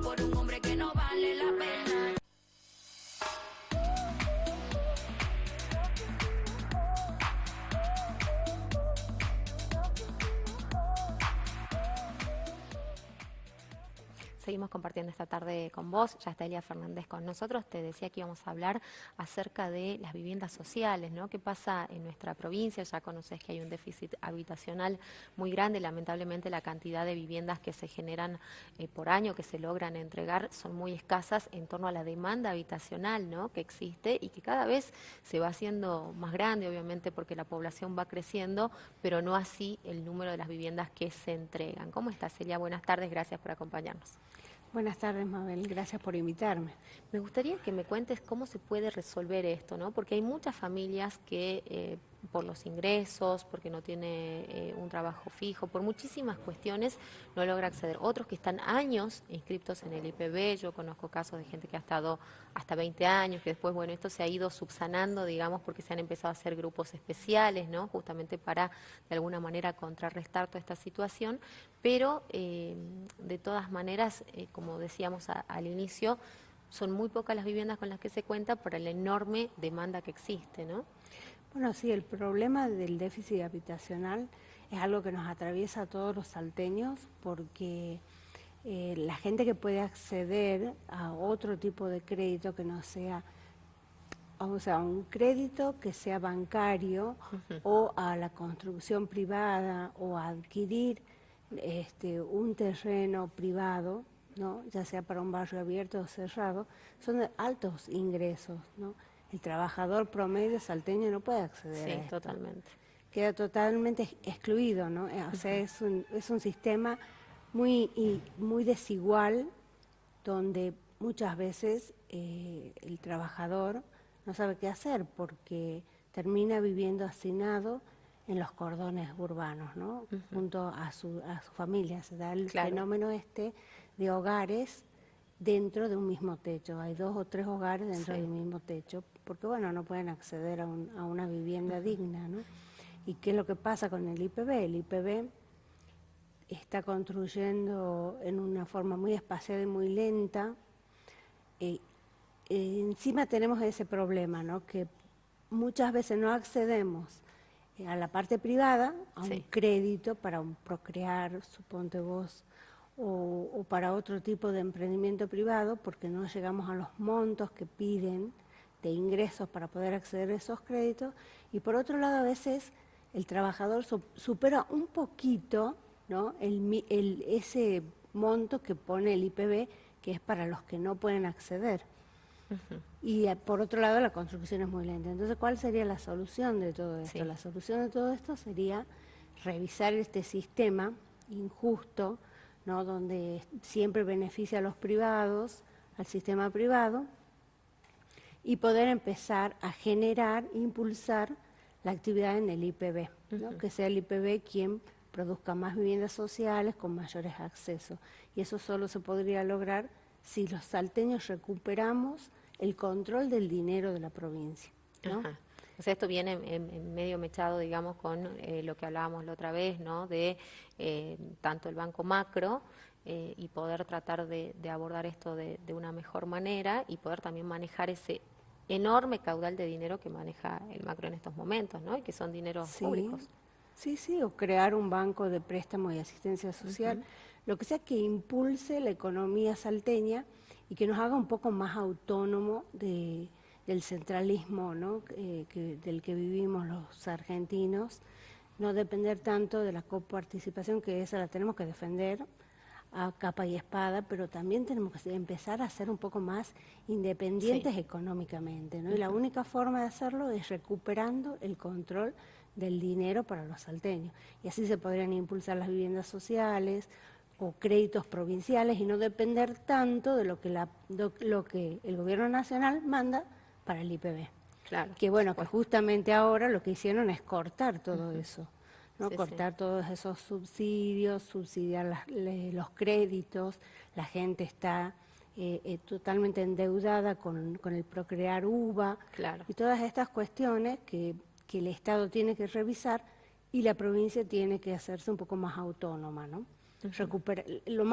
por un hombre que no vale la pena. Seguimos compartiendo esta tarde con vos, ya está Elia Fernández con nosotros. Te decía que íbamos a hablar acerca de las viviendas sociales, ¿no? ¿Qué pasa en nuestra provincia? Ya conoces que hay un déficit habitacional muy grande. Lamentablemente la cantidad de viviendas que se generan por año, que se logran entregar, son muy escasas en torno a la demanda habitacional, ¿no? Que existe y que cada vez se va haciendo más grande, obviamente porque la población va creciendo, pero no así el número de las viviendas que se entregan. ¿Cómo estás, Elia? Buenas tardes, gracias por acompañarnos. Buenas tardes, Mabel. Gracias por invitarme. Me gustaría que me cuentes cómo se puede resolver esto, ¿no? Porque hay muchas familias que por los ingresos, porque no tiene un trabajo fijo, por muchísimas cuestiones no logra acceder. Otros que están años inscriptos en el IPB, yo conozco casos de gente que ha estado hasta 20 años, que después, bueno, esto se ha ido subsanando, digamos, porque se han empezado a hacer grupos especiales, ¿no? Justamente para, de alguna manera, contrarrestar toda esta situación, pero de todas maneras, como decíamos al inicio, son muy pocas las viviendas con las que se cuenta por la enorme demanda que existe, ¿no? Bueno, sí, el problema del déficit habitacional es algo que nos atraviesa a todos los salteños porque la gente que puede acceder a otro tipo de crédito que no sea, o sea, un crédito que sea bancario o a la construcción privada o a adquirir un terreno privado, ¿no? Ya sea para un barrio abierto o cerrado, son de altos ingresos, ¿no? El trabajador promedio salteño no puede acceder a Sí, esto. totalmente. Queda totalmente excluido, ¿no? O sea, es un sistema muy desigual donde muchas veces el trabajador no sabe qué hacer porque termina viviendo hacinado en los cordones urbanos, ¿no? Junto a su familia. Se da el fenómeno de hogares dentro de un mismo techo. Hay 2 o 3 hogares dentro del mismo techo, porque bueno, no pueden acceder a una vivienda digna, ¿no? ¿Y qué es lo que pasa con el IPB? El IPB está construyendo en una forma muy espaciada y muy lenta. Encima tenemos ese problema, ¿no? Que muchas veces no accedemos a la parte privada, a un crédito para procrear, suponte vos, o para otro tipo de emprendimiento privado, porque no llegamos a los montos que piden de ingresos para poder acceder a esos créditos. Y por otro lado, a veces el trabajador supera un poquito, ¿no? ese monto que pone el IPB, que es para los que no pueden acceder. Y por otro lado, la construcción es muy lenta. Entonces, ¿cuál sería la solución de todo esto? La solución de todo esto sería revisar este sistema injusto, ¿no? Donde siempre beneficia a los privados, al sistema privado, y poder empezar a generar, impulsar la actividad en el IPB, ¿no? Que sea el IPB quien produzca más viviendas sociales con mayores accesos. Y eso solo se podría lograr si los salteños recuperamos el control del dinero de la provincia, ¿no? Ajá. O sea, esto viene en medio mechado, digamos, con lo que hablábamos la otra vez, ¿no? De tanto el Banco Macro y poder tratar de abordar esto de una mejor manera y poder también manejar ese enorme caudal de dinero que maneja el Macro en estos momentos, ¿no? Y que son dineros públicos. Sí, o crear un banco de préstamo y asistencia social, lo que sea que impulse la economía salteña y que nos haga un poco más autónomo del centralismo, ¿no? Del que vivimos los argentinos, no depender tanto de la coparticipación, que esa la tenemos que defender a capa y espada, pero también tenemos que empezar a ser un poco más independientes económicamente, ¿no? Y la única forma de hacerlo es recuperando el control del dinero para los salteños. Y así se podrían impulsar las viviendas sociales o créditos provinciales y no depender tanto de lo que el gobierno nacional manda para el IPB. Claro. Que bueno, que justamente ahora lo que hicieron es cortar todo eso, ¿no? Cortar todos esos subsidios, subsidiar los créditos, la gente está totalmente endeudada con el procrear uva, y todas estas cuestiones que el Estado tiene que revisar y la provincia tiene que hacerse un poco más autónoma, ¿no? Lo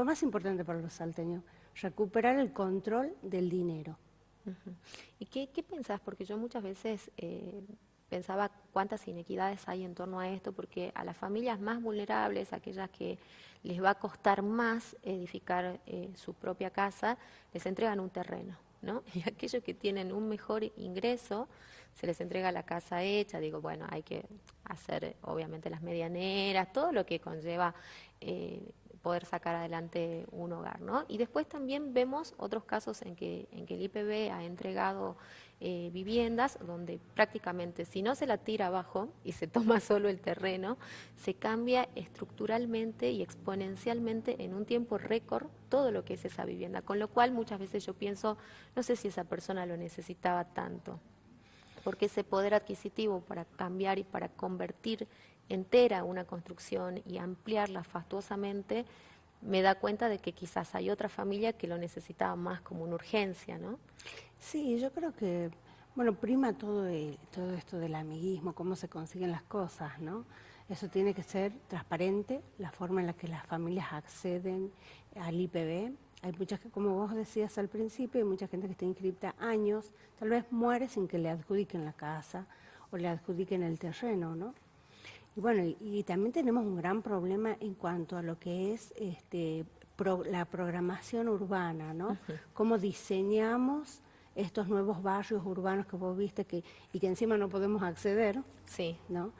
más importante para los salteños, recuperar el control del dinero. Ujú. ¿Y qué pensás? Porque yo muchas veces pensaba cuántas inequidades hay en torno a esto, porque a las familias más vulnerables, aquellas que les va a costar más edificar su propia casa, les entregan un terreno, ¿no? Y aquellos que tienen un mejor ingreso, se les entrega la casa hecha. Digo, bueno, hay que hacer obviamente las medianeras, todo lo que conlleva poder sacar adelante un hogar, ¿no? Y después también vemos otros casos en que el IPB ha entregado viviendas donde prácticamente si no se la tira abajo y se toma solo el terreno, se cambia estructuralmente y exponencialmente en un tiempo récord todo lo que es esa vivienda, con lo cual muchas veces yo pienso, no sé si esa persona lo necesitaba tanto, porque ese poder adquisitivo para cambiar y para convertir entera una construcción y ampliarla fastuosamente, me da cuenta de que quizás hay otra familia que lo necesitaba más como una urgencia, ¿no? Sí, yo creo que, bueno, prima todo esto del amiguismo, cómo se consiguen las cosas, ¿no? Eso tiene que ser transparente, la forma en la que las familias acceden al IPB. Hay muchas que, como vos decías al principio, hay mucha gente que está inscripta años, tal vez muere sin que le adjudiquen la casa o le adjudiquen el terreno, ¿no? Y bueno, y también tenemos un gran problema en cuanto a lo que es la programación urbana, ¿no? Cómo diseñamos estos nuevos barrios urbanos que vos viste y que encima no podemos acceder, Sí. ¿no?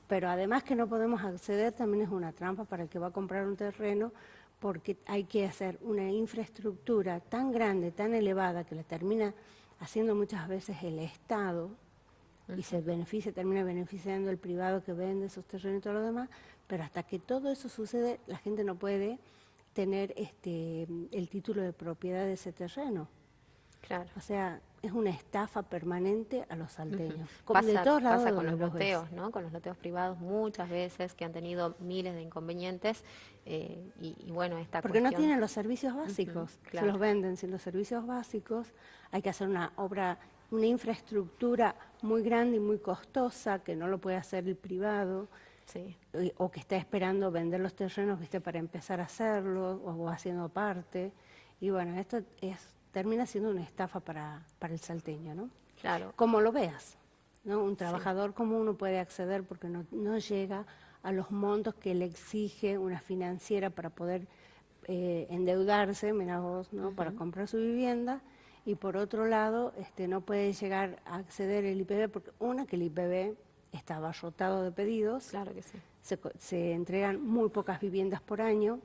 Pero además que no podemos acceder también es una trampa para el que va a comprar un terreno, porque hay que hacer una infraestructura tan grande, tan elevada, que la termina haciendo muchas veces el Estado, y termina beneficiando el privado que vende esos terrenos y todo lo demás, pero hasta que todo eso sucede, la gente no puede tener el título de propiedad de ese terreno. Claro. O sea, es una estafa permanente a los salteños. De Pasa, todos lados pasa de con donde los vos ves. loteos, ¿no? Con los loteos privados muchas veces que han tenido miles de inconvenientes y bueno, esta Porque no cuestión. tienen los servicios básicos, se Claro. los venden sin los servicios básicos. Hay que hacer una obra, una infraestructura muy grande y muy costosa que no lo puede hacer el privado. Sí. O que está esperando vender los terrenos, viste, para empezar a hacerlo, o haciendo parte. Y bueno, esto termina siendo una estafa para el salteño, ¿no? Claro. Como lo veas, ¿no? Un Sí. trabajador común no puede acceder porque no llega a los montos que le exige una financiera para poder endeudarse, mira vos, ¿no? Para comprar su vivienda. Y por otro lado, no puede llegar a acceder el IPB porque que el IPB está abarrotado de pedidos. Claro que sí. Se entregan muy pocas viviendas por año.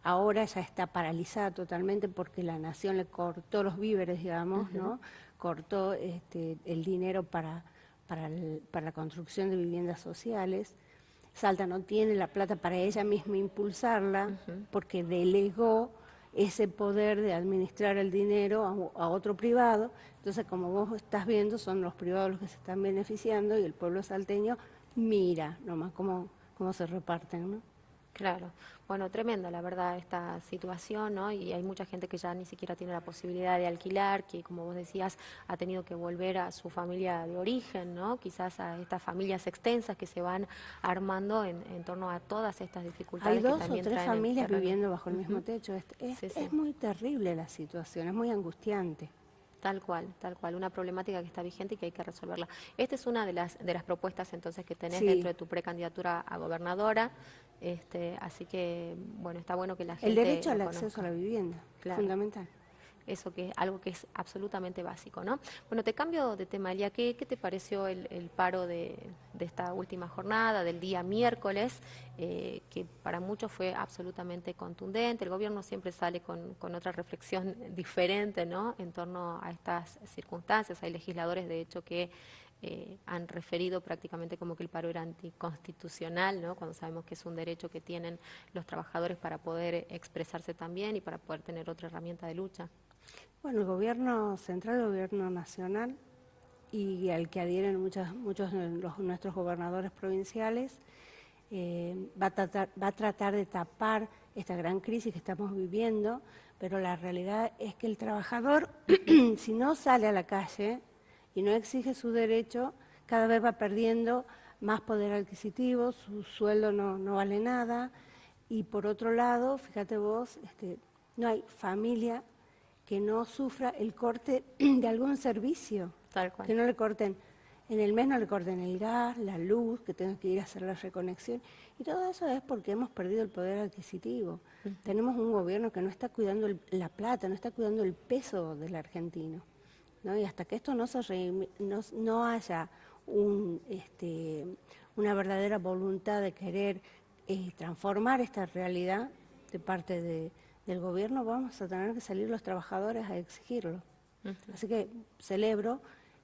Ahora ya está paralizada totalmente porque la nación le cortó los víveres, digamos, ¿no? Cortó el dinero para la construcción de viviendas sociales. Salta no tiene la plata para ella misma impulsarla porque delegó ese poder de administrar el dinero a otro privado. Entonces, como vos estás viendo, son los privados los que se están beneficiando y el pueblo salteño mira nomás cómo se reparten, ¿no? Claro. Bueno, tremenda la verdad esta situación, ¿no? Y hay mucha gente que ya ni siquiera tiene la posibilidad de alquilar, que como vos decías, ha tenido que volver a su familia de origen, ¿no? Quizás a estas familias extensas que se van armando en torno a todas estas dificultades Hay que 2 o también 3 traen el familias terreno. viviendo bajo el mismo techo. Sí, sí. Es muy terrible la situación, es muy angustiante. Tal cual, una problemática que está vigente y que hay que resolverla. Esta es una de las propuestas entonces que tenés Sí. dentro de tu precandidatura a gobernadora, así que bueno, está bueno que la gente El derecho al lo acceso conozca. a la vivienda, Claro. fundamental. Eso que es algo que es absolutamente básico, ¿no? Bueno, te cambio de tema, Elia. ¿Qué te pareció el paro de esta última jornada, del día miércoles, que para muchos fue absolutamente contundente? El gobierno siempre sale con otra reflexión diferente, ¿no? En torno a estas circunstancias. Hay legisladores, de hecho, que han referido prácticamente como que el paro era anticonstitucional, ¿no? Cuando sabemos que es un derecho que tienen los trabajadores para poder expresarse también y para poder tener otra herramienta de lucha. Bueno, el gobierno central, el gobierno nacional y al que adhieren muchos de nuestros gobernadores provinciales, va a tratar de tapar esta gran crisis que estamos viviendo, pero la realidad es que el trabajador, si no sale a la calle y no exige su derecho, cada vez va perdiendo más poder adquisitivo, su sueldo no vale nada, y por otro lado, fíjate vos, no hay familia que no sufra el corte de algún servicio, Tal cual. que no le corten, en el mes no le corten el gas, la luz, que tengan que ir a hacer la reconexión. Y todo eso es porque hemos perdido el poder adquisitivo. Tenemos un gobierno que no está cuidando la plata, no está cuidando el peso del argentino, ¿no? Y hasta que esto no haya una verdadera voluntad de querer transformar esta realidad de parte del gobierno, vamos a tener que salir los trabajadores a exigirlo. Así que celebro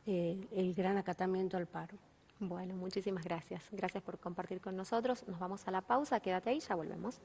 el gran acatamiento al paro. Bueno, muchísimas gracias. Gracias por compartir con nosotros. Nos vamos a la pausa. Quédate ahí, ya volvemos.